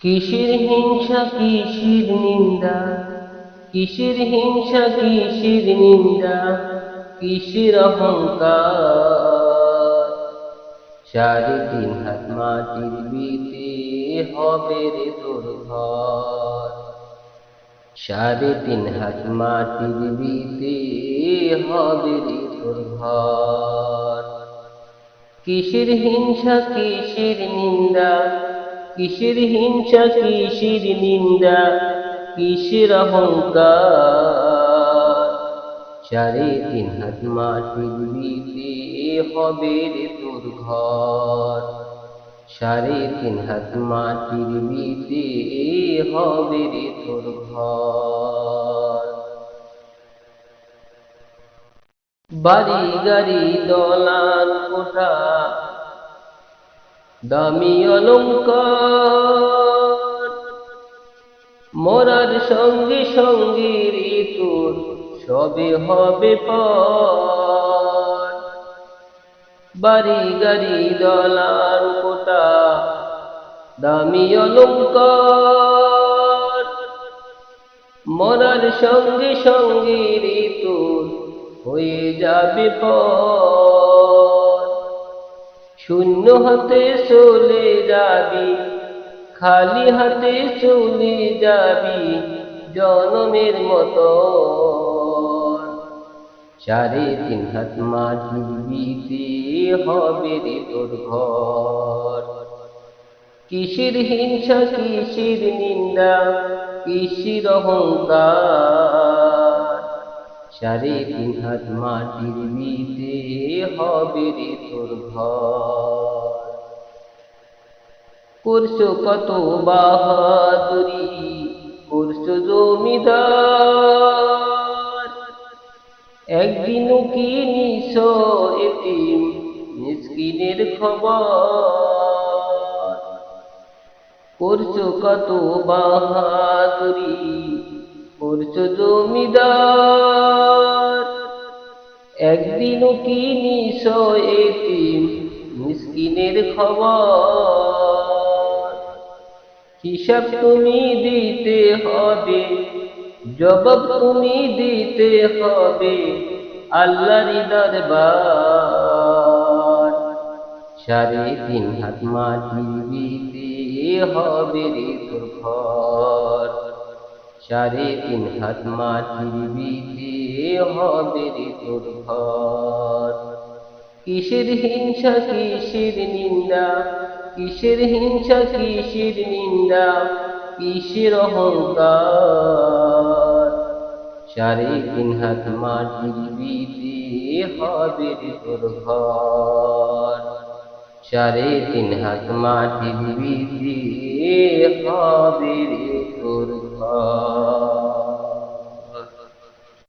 কিসের হিংসা কিসের নিন্দা, কিসের হিংসা কিসের নিন্দা, কিসের অহংকার। 3.5 হাত মাটির বিতে হবে রে তোর ঘর। 3.5 হাত মাটির বিতে হবে রে তোর ঘর। কিসের হিংসা কিসের নিন্দা, কিসের হিংসা কিসের নিন্দা, কিসের অহংকার। 3.5 হাত মাটির বিতে হবে রে তোর ঘর। 3.5 হাত মাটির বিতে হবে রে তোর ঘর। বাড়ি গাড়ি দলান কোঠা দামি অলংকার, মরার সঙ্গে সঙ্গে রে তোর সবে হবে পার। বাড়ি গাড়ি দলান কোঠা দামি অলংকার, মরার সঙ্গে সঙ্গে রে তোর হয়ে যাবে পর। শূন্য হাতে চলে যাবি, খালি হাতে চলে যাবি জনমের মতো। 3.5 হাত মাটির বিতে হবে রে তোর ঘর। কিসের হিংসা কিসের নিন্দা, কিসের অহংকার। 3.5 হাত মাটির বিতে হবে রে তোর ঘর। করছো কত বাহাদুরি, করছো জমিদার, একদিনও কি নিছো এতিম মিসকিনের খবর। করছো কত বাহাদুরি, করছো জমিদার, একদিনও কি নিছো এতিম মিসকিনের খবর। হিসাব তুমি দিতে হবে, জবাব তুমি দিতে হবে আল্লাহর দরবার। 3.5 হাত মাটির বিতে হবে রে তোর ঘর। 3.5 হাত মাটির বিতে হবে রে তোর ঘর। কিসের হিংসা কিসের নিন্দা, কিসের হিংসা কিসের নিন্দা, কিসের অহংকার। 3.5 হাত মাটির বিতে হবে রে তোর ঘর। 3.5 হাত মাটির বিতে হবে রে তোর ঘর।